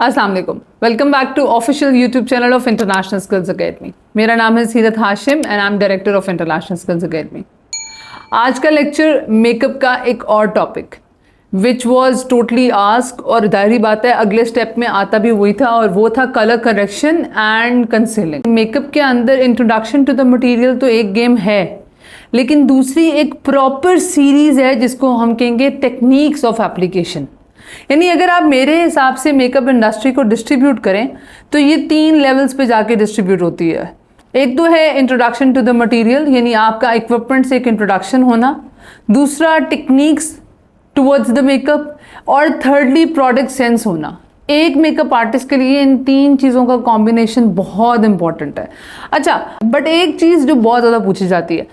अस्सलाम वालेकुम, welcome back to official YouTube channel of International Skills Academy. मेरा नाम है Seerat Hashim and I am director of International Skills Academy. आज का लेक्चर मेकअप का एक और topic which was totally ask, और जाहिर बात है अगले स्टेप में आता भी वही था, और वो था colour correction and concealing. Makeup के अंदर इंट्रोडक्शन टू द मटेरियल तो एक गेम है, लेकिन दूसरी एक प्रॉपर सीरीज है जिसको हम कहेंगे टेक्निक्स ऑफ एप्लीकेशन। यानी अगर आप मेरे हिसाब से मेकअप इंडस्ट्री को डिस्ट्रीब्यूट करें तो ये 3 लेवल्स पे जाके डिस्ट्रीब्यूट होती है। एक तो है इंट्रोडक्शन टू द मटेरियल, यानी आपका इक्विपमेंट से एक इंट्रोडक्शन होना। दूसरा टेक्निक्स टुवर्ड्स द मेकअप, और थर्डली प्रोडक्ट सेंस होना। एक मेकअप आर्टिस्ट के लिए इन 3 चीज़ों का कॉम्बिनेशन बहुत इंपॉर्टेंट है। अच्छा, बट एक चीज़ जो बहुत ज़्यादा पूछी जाती है,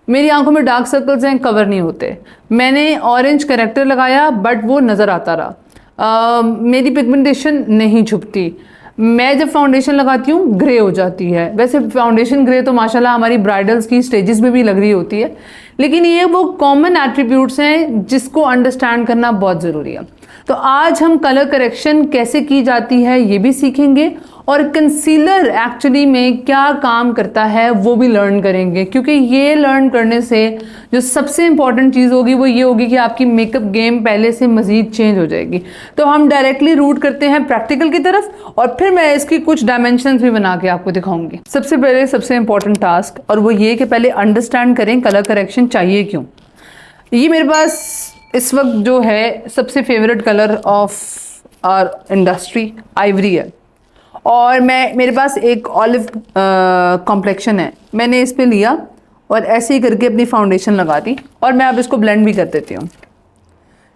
मेरी आंखों में डार्क सर्कल्स हैं, कवर नहीं होते। मैंने ऑरेंज करेक्टर लगाया बट वो नज़र आता रहा। मेरी पिगमेंटेशन नहीं छुपती। मैं जब फाउंडेशन लगाती हूँ ग्रे हो जाती है। वैसे फाउंडेशन ग्रे तो माशाल्लाह हमारी ब्राइडल्स की स्टेजेस में भी लग रही होती है, लेकिन ये वो कॉमन एट्रीब्यूट्स हैं जिसको अंडरस्टैंड करना बहुत ज़रूरी है। तो आज हम कलर करेक्शन कैसे की जाती है ये भी सीखेंगे, और कंसीलर एक्चुअली में क्या काम करता है वो भी लर्न करेंगे, क्योंकि ये लर्न करने से जो सबसे इंपॉर्टेंट चीज़ होगी वो ये होगी कि आपकी मेकअप गेम पहले से मज़ीद चेंज हो जाएगी। तो हम डायरेक्टली रूट करते हैं प्रैक्टिकल की तरफ, और फिर मैं इसकी कुछ डायमेंशंस भी बना के आपको दिखाऊंगी। सबसे पहले सबसे इंपॉर्टेंट टास्क, और वो ये कि पहले अंडरस्टैंड करें कलर करेक्शन चाहिए क्यों। ये मेरे पास इस वक्त जो है सबसे favourite colour of our industry ivory है, और मेरे पास एक ऑलिव कॉम्प्लेक्शन है। मैंने इस पे लिया और ऐसे ही करके अपनी फाउंडेशन लगा दी, और मैं अब इसको ब्लेंड भी कर देती हूँ।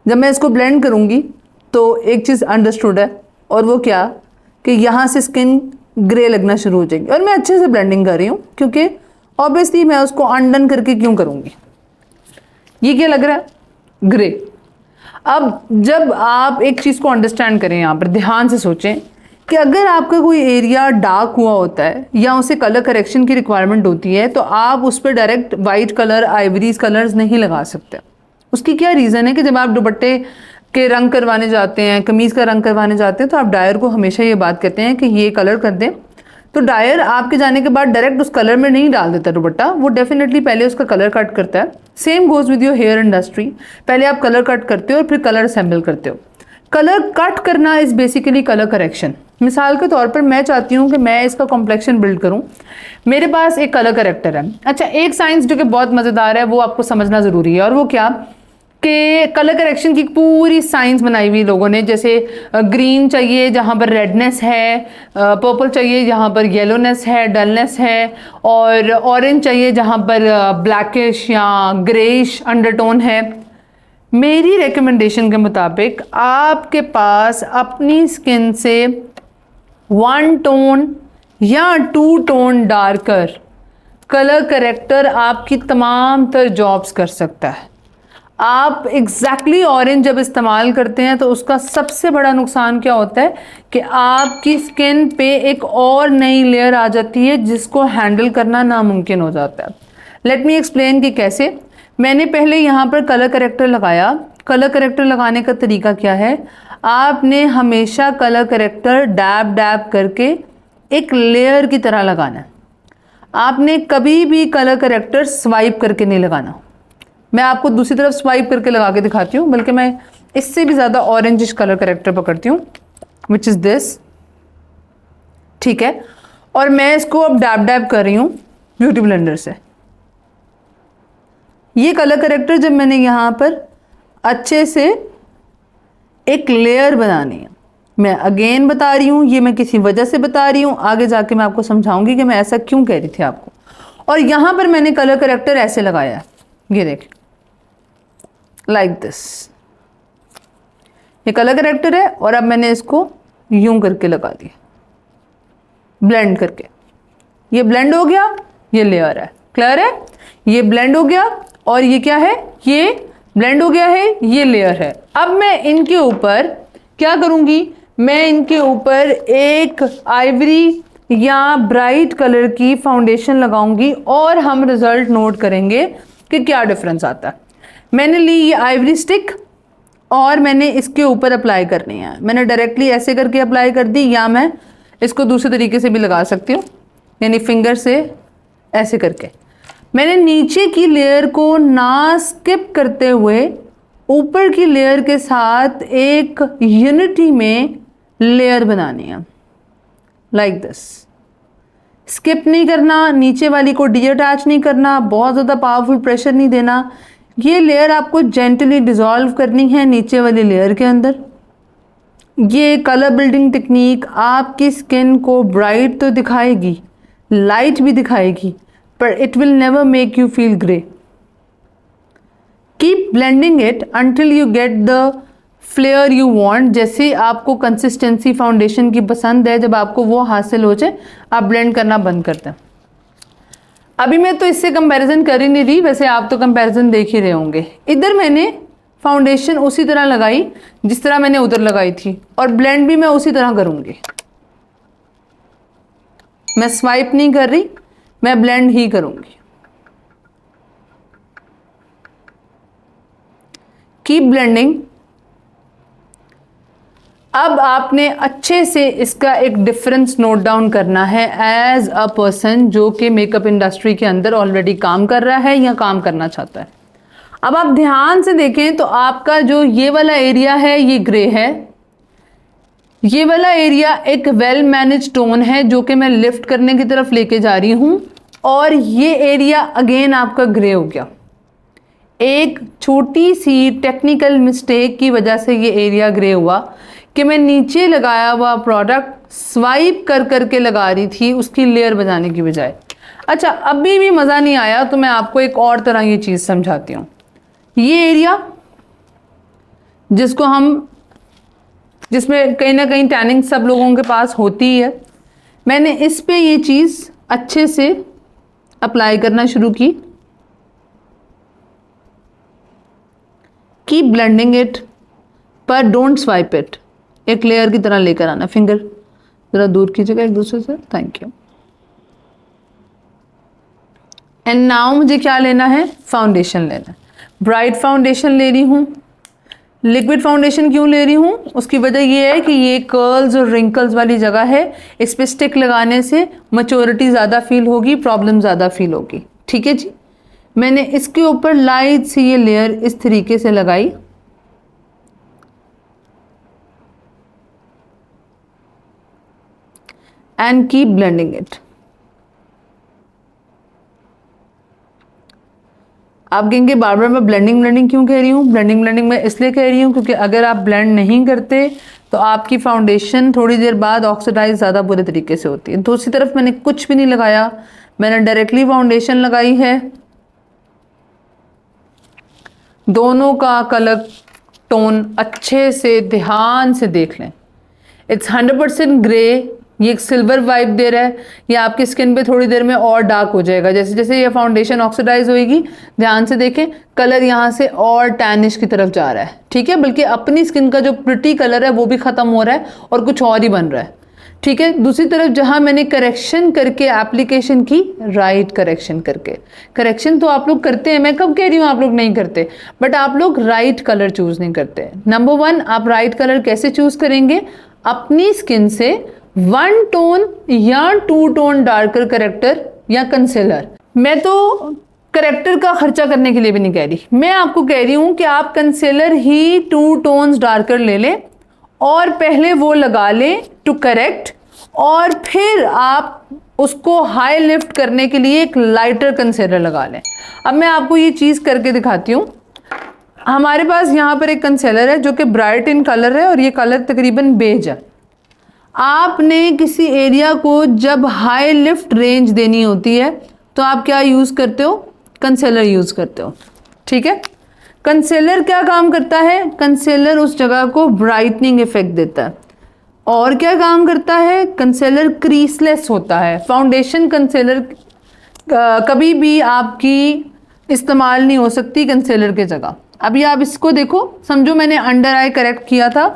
जब मैं इसको ब्लेंड करूँगी तो एक चीज़ अंडरस्टूड है, और वो क्या कि यहाँ से स्किन ग्रे लगना शुरू हो जाएगी। और मैं अच्छे से ब्लेंडिंग कर रही हूँ, क्योंकि ऑब्वियसली मैं उसको अनडन करके क्यों करूँगी। ये क्या लग रहा है? ग्रे। अब जब आप एक चीज़ को अंडरस्टैंड करें, यहाँ पर ध्यान से सोचें कि अगर आपका कोई एरिया डार्क हुआ होता है या उसे कलर करेक्शन की रिक्वायरमेंट होती है, तो आप उस पर डायरेक्ट वाइट कलर, आइवरीज कलर्स नहीं लगा सकते। उसकी क्या रीज़न है कि जब आप दुपट्टे के रंग करवाने जाते हैं, कमीज़ का रंग करवाने जाते हैं, तो आप डायर को हमेशा ये बात कहते हैं कि ये कलर कर दें। तो डायर आपके जाने के बाद डायरेक्ट उस कलर में नहीं डाल देता दुपट्टा, वो डेफिनेटली पहले उसका कलर कट करता है। Same goes with your hair industry. पहले आप कलर कट करते हो और फिर कलर असेंबल करते हो। कलर कट करना इज़ बेसिकली कलर करेक्शन। मिसाल के तौर पर मैं चाहती हूँ कि मैं इसका कॉम्प्लेक्शन बिल्ड करूँ, मेरे पास एक कलर करेक्टर है। अच्छा, एक साइंस जो कि बहुत मज़ेदार है वो आपको समझना ज़रूरी है, और वो क्या कि कलर करेक्शन की पूरी साइंस बनाई हुई लोगों ने। जैसे ग्रीन चाहिए जहाँ पर रेडनेस है, पर्पल चाहिए जहाँ पर येलोनेस है, डलनेस है, और ऑरेंज चाहिए जहाँ पर ब्लैकिश या ग्रेइश अंडरटोन है। मेरी रिकमेंडेशन के मुताबिक आपके पास अपनी स्किन से 1 टोन या 2 टोन डार्कर कलर करेक्टर आपकी तमाम तर जॉब्स कर सकता है। आप एग्जैक्टली ऑरेंज जब इस्तेमाल करते हैं तो उसका सबसे बड़ा नुकसान क्या होता है कि आपकी स्किन पे एक और नई लेयर आ जाती है जिसको हैंडल करना नामुमकिन हो जाता है। लेट मी एक्सप्लेन कि कैसे। मैंने पहले यहाँ पर कलर करेक्टर लगाया। कलर करेक्टर लगाने का तरीका क्या है? आपने हमेशा कलर करेक्टर डैब डैब करके एक लेयर की तरह लगाना है। आपने कभी भी कलर करेक्टर स्वाइप करके नहीं लगाना। मैं आपको दूसरी तरफ स्वाइप करके लगा के दिखाती हूँ, बल्कि मैं इससे भी ज़्यादा ऑरेंजिश कलर करेक्टर पकड़ती हूँ, विच इज़ दिस। ठीक है, और मैं इसको अब डैब डैब कर रही हूँ ब्यूटी ब्लेंडर से। ये कलर करेक्टर जब मैंने यहाँ पर अच्छे से एक लेयर बनानी है, मैं अगेन बता रही हूँ, ये मैं किसी वजह से बता रही हूँ, आगे जाके मैं आपको समझाऊंगी कि मैं ऐसा क्यों कह रही थी आपको। और यहाँ पर मैंने कलर करेक्टर ऐसे लगाया है, ये देखें, लाइक दिस। ये कलर करेक्टर है, और अब मैंने इसको यूं करके लगा दिया, ब्लेंड करके। ये ब्लेंड हो गया, ये लेयर है। क्लियर है? ये ब्लेंड हो गया, और ये क्या है? ये ब्लेंड हो गया है, ये लेयर है। अब मैं इनके ऊपर क्या करूंगी? मैं इनके ऊपर एक आइवरी या ब्राइट कलर की फाउंडेशन लगाऊंगी, और हम रिजल्ट नोट करेंगे कि क्या डिफरेंस आता है। मैंने ली ये आइवरी स्टिक, और मैंने इसके ऊपर अप्लाई करनी है। मैंने डायरेक्टली ऐसे करके अप्लाई कर दी, या मैं इसको दूसरे तरीके से भी लगा सकती हूँ, यानी फिंगर से ऐसे करके। मैंने नीचे की लेयर को ना स्किप करते हुए ऊपर की लेयर के साथ एक यूनिटी में लेयर बनानी है, लाइक दिस। स्किप नहीं करना, नीचे वाली को डीअटैच नहीं करना, बहुत ज़्यादा पावरफुल प्रेशर नहीं देना। ये लेयर आपको जेंटली डिसॉल्व करनी है नीचे वाली लेयर के अंदर। ये कलर बिल्डिंग टेक्निक आपकी स्किन को ब्राइट तो दिखाएगी, लाइट भी दिखाएगी, पर it will never make you feel grey. Keep blending it until you get the flair you want. जैसे आपको कंसिस्टेंसी फाउंडेशन की पसंद है, जब आपको वो हासिल हो जाए आप ब्लेंड करना बंद कर दें। अभी मैं तो इससे कंपैरिजन कर ही नहीं रही, वैसे आप तो कंपैरिजन देख ही रहे होंगे। इधर मैंने फाउंडेशन उसी तरह लगाई जिस तरह मैंने उधर लगाई थी, और ब्लेंड भी मैं उसी तरह करूंगी। मैं स्वाइप नहीं कर रही, मैं ब्लेंड ही करूंगी। Keep blending. अब आपने अच्छे से इसका एक डिफरेंस नोट डाउन करना है एज अ पर्सन जो कि मेकअप इंडस्ट्री के अंदर ऑलरेडी काम कर रहा है या काम करना चाहता है। अब आप ध्यान से देखें तो आपका जो ये वाला एरिया है ये ग्रे है, ये वाला एरिया एक वेल मैनेज टोन है जो कि मैं लिफ्ट करने की तरफ लेके जा रही हूं, और ये एरिया अगेन आपका ग्रे हो गया। एक छोटी सी टेक्निकल मिस्टेक की वजह से ये एरिया ग्रे हुआ कि मैं नीचे लगाया हुआ प्रोडक्ट स्वाइप कर करके लगा रही थी उसकी लेयर बनाने की बजाय। अच्छा, अभी भी मज़ा नहीं आया तो मैं आपको एक और तरह ये चीज़ समझाती हूँ। ये एरिया जिसमें कहीं ना कहीं टैनिंग सब लोगों के पास होती है, मैंने इस पे ये चीज़ अच्छे से अप्लाई करना शुरू की। कीप ब्लेंडिंग इट, पर डोंट स्वाइप इट। एक लेयर की तरह लेकर आना, फिंगर जरा दूर कीजिएगा एक दूसरे से, थैंक यू। एंड नाउ मुझे क्या लेना है, फाउंडेशन लेना है। ब्राइट फाउंडेशन ले रही हूँ। लिक्विड फाउंडेशन क्यों ले रही हूँ, उसकी वजह ये है कि ये कर्ल्स और रिंकल्स वाली जगह है, इस पर स्टिक लगाने से मैच्योरिटी ज़्यादा फील होगी, प्रॉब्लम ज़्यादा फील होगी। ठीक है जी। मैंने इसके ऊपर लाइट सी ये लेयर इस तरीके से लगाई, एंड कीप ब्लेंडिंग इट। आप कहेंगे बार बार मैं ब्लेंडिंग क्यों कह रही हूँ। ब्लेंडिंग मैं इसलिए कह रही हूँ क्योंकि अगर आप ब्लेंड नहीं करते तो आपकी फाउंडेशन थोड़ी देर बाद ऑक्सीडाइज ज़्यादा बुरे तरीके से होती है। दूसरी तरफ मैंने कुछ भी नहीं लगाया, मैंने डायरेक्टली फाउंडेशन लगाई है। दोनों का कलर टोन अच्छे से ध्यान से देख लें। इट्स 100% ग्रे, ये एक सिल्वर वाइब दे रहा है, ये आपकी स्किन पे थोड़ी देर में और डार्क हो जाएगा। जैसे जैसे ये फाउंडेशन ऑक्सीडाइज होएगी, ध्यान से देखें कलर यहाँ से और टैनिश की तरफ जा रहा है। ठीक है, बल्कि अपनी स्किन का जो प्रिटी कलर है वो भी ख़त्म हो रहा है और कुछ और ही बन रहा है। ठीक है, दूसरी तरफ जहाँ मैंने करेक्शन करके एप्लीकेशन की, राइट करेक्शन करके, करेक्शन तो आप लोग करते हैं, मैं कब कह रही हूँ आप लोग नहीं करते, बट आप लोग राइट कलर चूज़ नहीं करते। नंबर 1, आप राइट कलर कैसे चूज़ करेंगे, अपनी स्किन से 1 टोन या 2 टोन डार्कर करेक्टर या कंसीलर। मैं तो करेक्टर का खर्चा करने के लिए भी नहीं कह रही, मैं आपको कह रही हूँ कि आप कंसीलर ही 2 टोन्स डार्कर ले लें और पहले वो लगा लें टू करेक्ट, और फिर आप उसको हाई लिफ्ट करने के लिए एक लाइटर कंसीलर लगा लें। अब मैं आपको ये चीज़ करके दिखाती हूँ। हमारे पास यहाँ पर एक कंसीलर है जो कि ब्राइट इन कलर है और ये कलर तकरीबन बेज है। आपने किसी एरिया को जब हाई लिफ्ट रेंज देनी होती है तो आप क्या यूज़ करते हो, कंसीलर यूज़ करते हो। ठीक है, कंसीलर क्या काम करता है, कंसीलर उस जगह को ब्राइटनिंग इफेक्ट देता है। और क्या काम करता है, कंसीलर क्रीसलेस होता है। फाउंडेशन कंसीलर कभी भी आपकी इस्तेमाल नहीं हो सकती कंसीलर के जगह। अभी आप इसको देखो, समझो मैंने अंडर आई करेक्ट किया था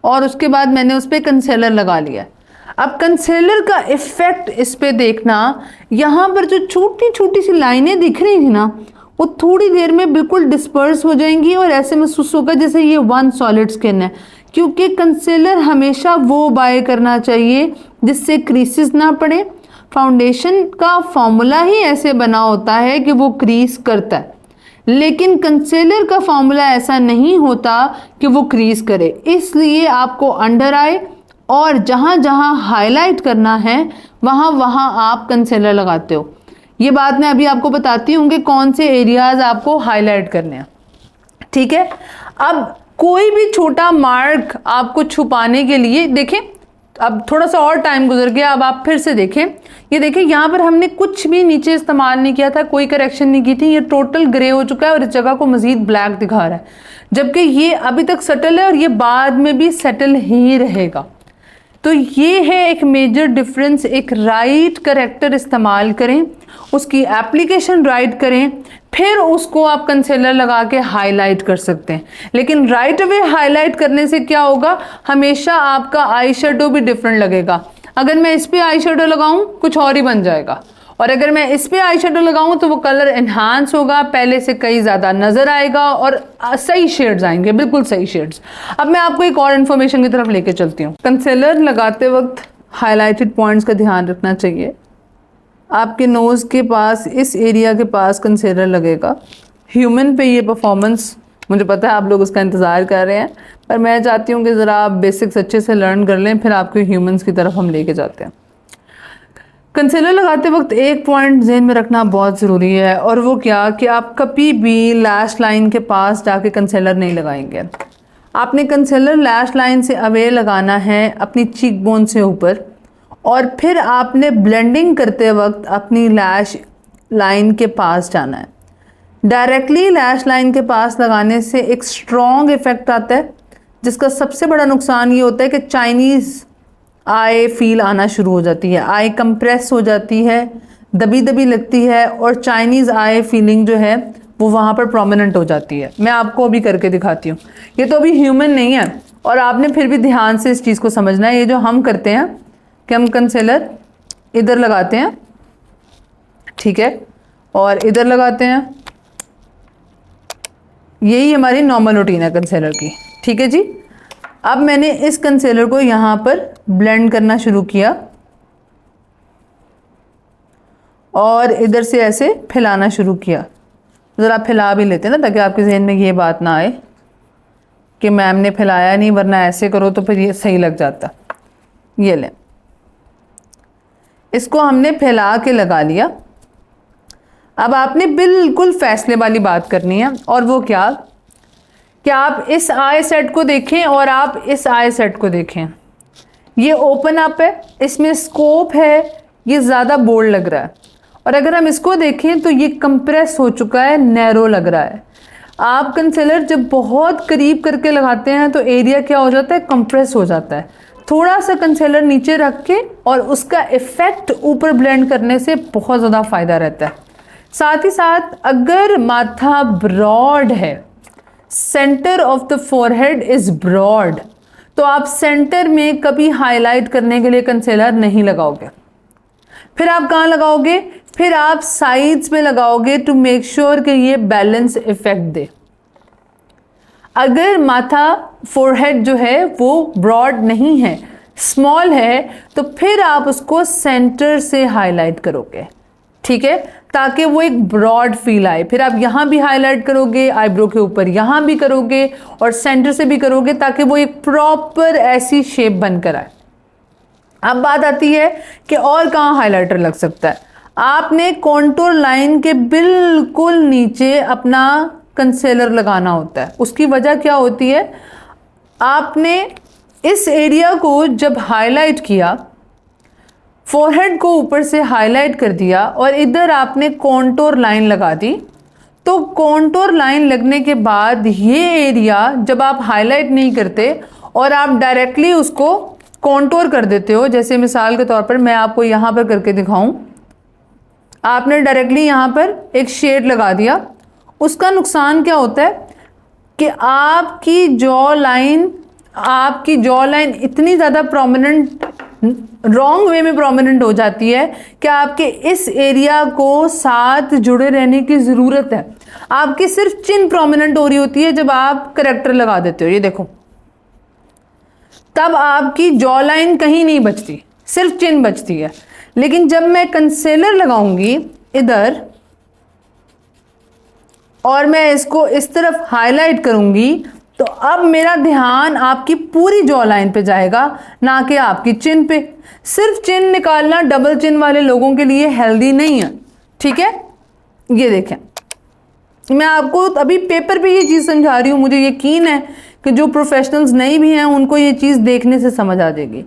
और उसके बाद मैंने उस पर कंसीलर लगा लिया। अब कंसीलर का इफेक्ट इस पे देखना, यहाँ पर जो छोटी छोटी सी लाइनें दिख रही थी ना, वो थोड़ी देर में बिल्कुल डिस्पर्स हो जाएंगी और ऐसे महसूस होगा जैसे ये वन सॉलिड स्किन है। क्योंकि कंसीलर हमेशा वो बाय करना चाहिए जिससे क्रीसेस ना पड़े। फाउंडेशन का फॉर्मूला ही ऐसे बना होता है कि वो क्रीज करता है, लेकिन कंसीलर का फॉर्मूला ऐसा नहीं होता कि वो क्रीज करे। इसलिए आपको अंडर आई और जहाँ जहाँ हाईलाइट करना है वहाँ वहाँ आप कंसीलर लगाते हो। ये बात मैं अभी आपको बताती हूँ कि कौन से एरियाज आपको हाईलाइट करने हैं, ठीक है। अब कोई भी छोटा मार्क आपको छुपाने के लिए, देखें अब थोड़ा सा और टाइम गुजर गया, अब आप फिर से देखें, ये देखें यहाँ पर हमने कुछ भी नीचे इस्तेमाल नहीं किया था, कोई करेक्शन नहीं की थी, ये टोटल ग्रे हो चुका है और इस जगह को मजीद ब्लैक दिखा रहा है, जबकि ये अभी तक सेटल है और ये बाद में भी सेटल ही रहेगा। तो ये है एक मेजर डिफरेंस। एक राइट करेक्टर इस्तेमाल करें, उसकी एप्लीकेशन राइट करें, फिर उसको आप कंसीलर लगा के हाईलाइट कर सकते हैं। लेकिन राइट अवे हाईलाइट करने से क्या होगा, हमेशा आपका आई शेडो भी डिफरेंट लगेगा। अगर मैं इस पे आई शेडो लगाऊं कुछ और ही बन जाएगा, और अगर मैं इस पे आई शेडो लगाऊं तो वो कलर एनहांस होगा, पहले से कई ज़्यादा नज़र आएगा और सही शेड्स आएंगे, बिल्कुल सही शेड्स। अब मैं आपको एक और इन्फॉर्मेशन की तरफ लेके चलती हूँ। कंसीलर लगाते वक्त हाईलाइटेड पॉइंट्स का ध्यान रखना चाहिए। आपके नोज़ के पास, इस एरिया के पास कंसीलर लगेगा। ह्यूमन पे ये परफॉर्मेंस, मुझे पता है आप लोग उसका इंतज़ार कर रहे हैं, पर मैं चाहती हूँ कि ज़रा आप बेसिक्स अच्छे से लर्न कर लें, फिर आपको ह्यूमंस की तरफ हम लेके जाते हैं। कंसीलर लगाते वक्त एक पॉइंट ज़हन में रखना बहुत ज़रूरी है, और वो क्या कि आप कभी भी लैश लाइन के पास जाके कंसीलर नहीं लगाएंगे। आपने कंसीलर लैश लाइन से अवे लगाना है, अपनी चीक बोन से ऊपर, और फिर आपने ब्लेंडिंग करते वक्त अपनी लैश लाइन के पास जाना है। डायरेक्टली लैश लाइन के पास लगाने से एक स्ट्रॉन्ग इफ़ेक्ट आता है, जिसका सबसे बड़ा नुकसान ये होता है कि चाइनीज़ आई फील आना शुरू हो जाती है, आई कंप्रेस हो जाती है, दबी दबी लगती है, और चाइनीज़ आई फीलिंग जो है वो वहाँ पर प्रोमिनेंट हो जाती है। मैं आपको अभी करके दिखाती हूँ। ये तो अभी ह्यूमन नहीं है, और आपने फिर भी ध्यान से इस चीज़ को समझना है। ये जो हम करते हैं कि हम कंसीलर इधर लगाते हैं, ठीक है, और इधर लगाते हैं, यही हमारी नॉर्मल रूटीन है कंसीलर की, ठीक है जी। अब मैंने इस कंसीलर को यहाँ पर ब्लेंड करना शुरू किया और इधर से ऐसे फैलाना शुरू किया। ज़रा फैला भी लेते हैं ना, ताकि आपके जहन में ये बात ना आए कि मैम ने फैलाया नहीं, वरना ऐसे करो तो फिर ये सही लग जाता। ये लें, इसको हमने फैला के लगा लिया। अब आपने बिल्कुल फैसले वाली बात करनी है, और वो क्या कि आप इस आई सेट को देखें और आप इस आई सेट को देखें। ये ओपन अप है, इसमें स्कोप है, ये ज़्यादा बोल्ड लग रहा है, और अगर हम इसको देखें तो ये कंप्रेस हो चुका है, नैरो लग रहा है। आप कंसीलर जब बहुत करीब करके लगाते हैं तो एरिया क्या हो जाता है, कंप्रेस हो जाता है। थोड़ा सा कंसीलर नीचे रख के और उसका इफ़ेक्ट ऊपर ब्लेंड करने से बहुत ज़्यादा फ़ायदा रहता है। साथ ही साथ अगर माथा ब्रॉड है, centre of the forehead is broad, तो आप सेंटर में कभी हाईलाइट करने के लिए कंसीलर नहीं लगाओगे। फिर आप कहाँ लगाओगे, फिर आप साइड्स में लगाओगे टू मेक श्योर कि ये बैलेंस इफेक्ट दे। अगर माथा फोरहेड जो है वो ब्रॉड नहीं है, स्मॉल है, तो फिर आप उसको सेंटर से हाईलाइट करोगे, ठीक है, ताकि वो एक ब्रॉड फील आए। फिर आप यहाँ भी हाईलाइट करोगे, आईब्रो के ऊपर यहाँ भी करोगे और सेंटर से भी करोगे, ताकि वो एक प्रॉपर ऐसी शेप बनकर आए। अब बात आती है कि और कहाँ हाइलाइटर लग सकता है। आपने कॉन्टूर लाइन के बिल्कुल नीचे अपना कंसीलर लगाना होता है। उसकी वजह क्या होती है, आपने इस एरिया को जब हाईलाइट किया, फोरहेड को ऊपर से हाईलाइट कर दिया और इधर आपने कॉन्टूर लाइन लगा दी, तो कॉन्टूर लाइन लगने के बाद ये एरिया जब आप हाईलाइट नहीं करते और आप डायरेक्टली उसको कॉन्टूर कर देते हो, जैसे मिसाल के तौर पर मैं आपको यहाँ पर करके दिखाऊं, आपने डायरेक्टली यहाँ पर एक शेड लगा दिया, उसका नुकसान क्या होता है कि आपकी जॉ लाइन इतनी ज़्यादा प्रोमिनेंट रॉन्ग वे में प्रोमिनेंट हो जाती है कि आपके इस एरिया को साथ जुड़े रहने की ज़रूरत है। आपकी सिर्फ चिन प्रोमिनेंट हो रही होती है जब आप करेक्टर लगा देते हो, ये देखो, तब आपकी जॉ लाइन कहीं नहीं बचती, सिर्फ चिन बचती है। लेकिन जब मैं कंसीलर लगाऊंगी इधर और मैं इसको इस तरफ हाईलाइट करूंगी, तो अब मेरा ध्यान आपकी पूरी जॉ लाइन पे जाएगा, ना कि आपकी चिन पे। सिर्फ चिन निकालना डबल चिन वाले लोगों के लिए हेल्दी नहीं है, ठीक है। ये देखें, मैं आपको अभी पेपर पे ये चीज़ समझा रही हूँ, मुझे यकीन है कि जो प्रोफेशनल्स नहीं भी हैं उनको ये चीज़ देखने से समझ आ जाएगी।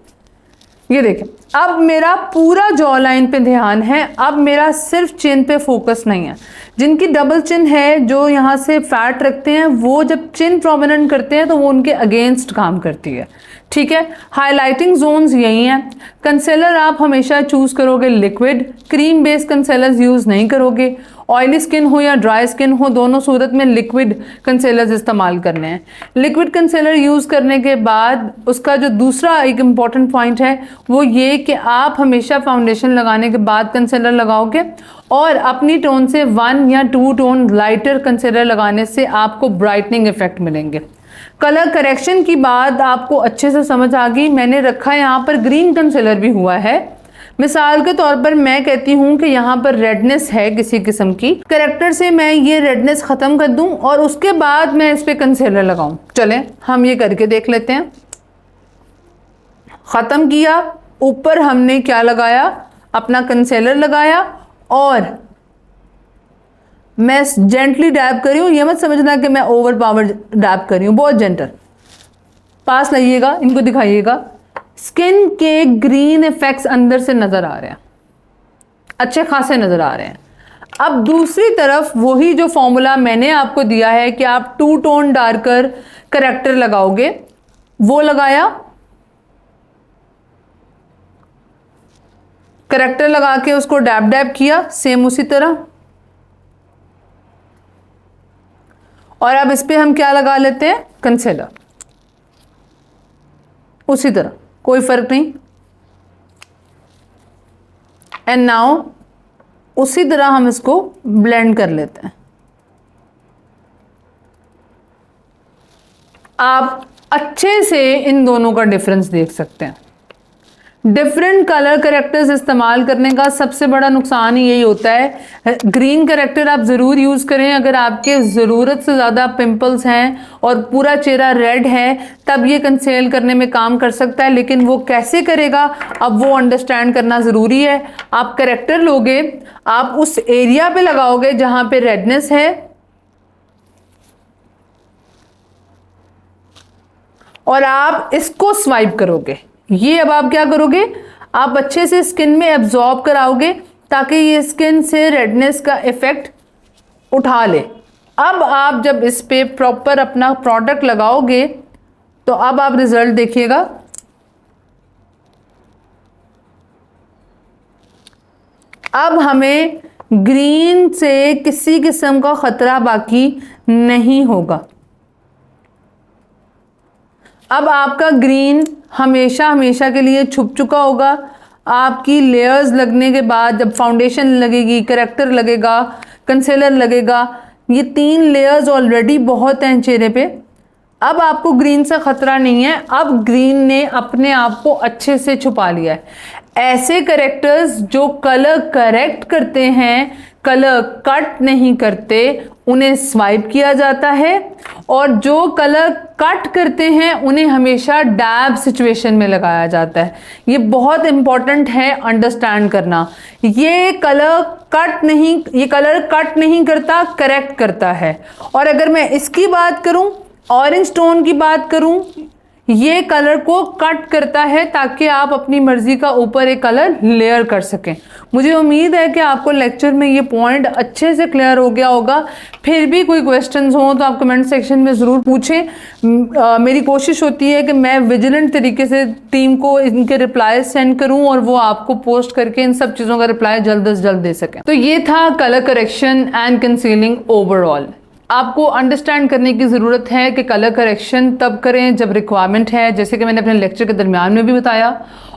ये देखें, अब मेरा पूरा जॉ लाइन पे ध्यान है, अब मेरा सिर्फ चिन पे फोकस नहीं है। जिनकी डबल चिन है, जो यहाँ से फैट रखते हैं, वो जब चिन प्रोमिनेंट करते हैं तो वो उनके अगेंस्ट काम करती है, ठीक है। हाइलाइटिंग जोन्स यही हैं। कंसीलर आप हमेशा चूज़ करोगे liquid, cream based concealers use नहीं करोगे। ऑयली स्किन हो या ड्राई स्किन हो, दोनों सूरत में लिक्विड कंसीलर्स इस्तेमाल करने हैं। लिक्विड कंसीलर यूज़ करने के बाद उसका जो दूसरा एक इम्पॉर्टेंट पॉइंट है वो ये कि आप हमेशा फाउंडेशन लगाने के बाद कंसीलर लगाओगे, और अपनी टोन से 1 या 2 टोन लाइटर कंसीलर लगाने से आपको ब्राइटनिंग इफेक्ट मिलेंगे। कलर करेक्शन की बात आपको अच्छे से समझ आ गई। मैंने रखा है यहाँ पर ग्रीन कंसीलर भी हुआ है। मिसाल के तौर पर मैं कहती हूँ कि यहाँ पर रेडनेस है किसी किस्म की, करेक्टर से मैं ये रेडनेस ख़त्म कर दूँ और उसके बाद मैं इस पर कंसीलर लगाऊँ। चलें हम ये करके देख लेते हैं। ख़त्म किया, ऊपर हमने क्या लगाया, अपना कंसीलर लगाया, और मैं जेंटली डैब कर रही हूँ। ये मत समझना कि मैं ओवर पावर डैब कर रही हूँ, बहुत जेंटल। पास लाइएगा, इनको दिखाइएगा। स्किन के ग्रीन इफेक्ट्स अंदर से नज़र आ रहे हैं, अच्छे खासे नज़र आ रहे हैं। अब दूसरी तरफ वही जो फॉर्मूला मैंने आपको दिया है कि आप 2 टोन डार्कर करेक्टर लगाओगे, वो लगाया। करेक्टर लगा के उसको डैब डैब किया, सेम उसी तरह। और अब इस पे हम क्या लगा लेते हैं, कंसीलर, उसी तरह, कोई फर्क नहीं। एंड नाउ उसी तरह हम इसको ब्लेंड कर लेते हैं। आप अच्छे से इन दोनों का डिफरेंस देख सकते हैं। डिफरेंट कलर करेक्टर्स इस्तेमाल करने का सबसे बड़ा नुकसान ही यही होता है। ग्रीन करेक्टर आप ज़रूर यूज़ करें अगर आपके ज़रूरत से ज़्यादा पिंपल्स हैं और पूरा चेहरा रेड है, तब ये कंसील करने में काम कर सकता है। लेकिन वो कैसे करेगा, अब वो अंडरस्टैंड करना ज़रूरी है। आप करेक्टर लोगे, आप उस एरिया पे लगाओगे जहाँ पे रेडनेस है, और आप इसको स्वाइप करोगे। ये अब आप क्या करोगे, आप अच्छे से स्किन में एब्जॉर्ब कराओगे ताकि ये स्किन से रेडनेस का इफेक्ट उठा ले। अब आप जब इस पे प्रॉपर अपना प्रोडक्ट लगाओगे तो अब आप रिजल्ट देखिएगा। अब हमें ग्रीन से किसी किस्म का खतरा बाकी नहीं होगा। अब आपका ग्रीन हमेशा हमेशा के लिए छुप चुका होगा। आपकी लेयर्स लगने के बाद जब फाउंडेशन लगेगी, करेक्टर लगेगा, कंसीलर लगेगा, ये 3 लेयर्स ऑलरेडी बहुत हैं चेहरे पे। अब आपको ग्रीन से ख़तरा नहीं है। अब ग्रीन ने अपने आप को अच्छे से छुपा लिया है। ऐसे करेक्टर्स जो कलर करेक्ट करते हैं, कलर कट नहीं करते, उन्हें स्वाइप किया जाता है, और जो कलर कट करते हैं उन्हें हमेशा डैब सिचुएशन में लगाया जाता है। ये बहुत इंपॉर्टेंट है अंडरस्टैंड करना। ये कलर कट नहीं करता, करेक्ट करता है। और अगर मैं इसकी बात करूं, ऑरेंज टोन की बात करूं, ये कलर को कट करता है ताकि आप अपनी मर्जी का ऊपर एक कलर लेयर कर सकें। मुझे उम्मीद है कि आपको लेक्चर में ये पॉइंट अच्छे से क्लियर हो गया होगा। फिर भी कोई क्वेश्चंस हो तो आप कमेंट सेक्शन में ज़रूर पूछें। मेरी कोशिश होती है कि मैं विजिलेंट तरीके से टीम को इनके रिप्लाई सेंड करूं और वो आपको पोस्ट करके इन सब चीज़ों का रिप्लाई जल्द से जल्द दे सकें। तो ये था colour correction and concealing overall. आपको अंडरस्टैंड करने की ज़रूरत है कि कलर करेक्शन तब करें जब रिक्वायरमेंट है, जैसे कि मैंने अपने लेक्चर के दरमियान में भी बताया।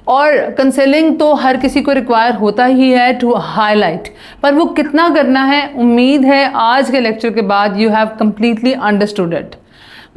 और कंसीलिंग तो हर किसी को रिक्वायर होता ही है टू हाईलाइट, पर वो कितना करना है, उम्मीद है आज के लेक्चर के बाद you have completely understood it.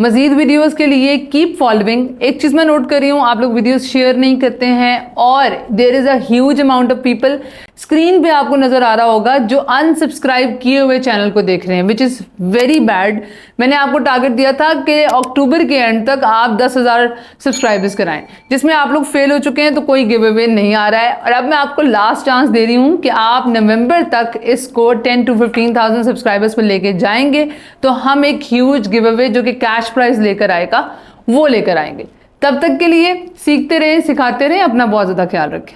मज़ीद वीडियोस के लिए कीप फॉलोइंग। एक चीज़ मैं नोट कर रही हूँ, आप लोग वीडियोस शेयर नहीं करते हैं और there is a huge amount of people, screen पे आपको नज़र आ रहा होगा, जो अनसब्सक्राइब किए हुए चैनल को देख रहे हैं, विच इज़ वेरी बैड। मैंने आपको टारगेट दिया था कि अक्टूबर के एंड तक आप 10,000 सब्सक्राइबर्स कराएं, जिसमें आप लोग फेल हो चुके हैं, तो कोई गिव अवे नहीं आ रहा है। और अब मैं आपको लास्ट चांस दे रही हूँ कि आप नवंबर तक इसको 10 to 15,000 सब्सक्राइबर्स पर लेके जाएंगे तो हम एक ह्यूज गिव अवे जो कि कैश प्राइज लेकर आएगा वो लेकर आएंगे। तब तक के लिए सीखते रहें, सिखाते रहें, अपना बहुत ज़्यादा ख्याल रखें।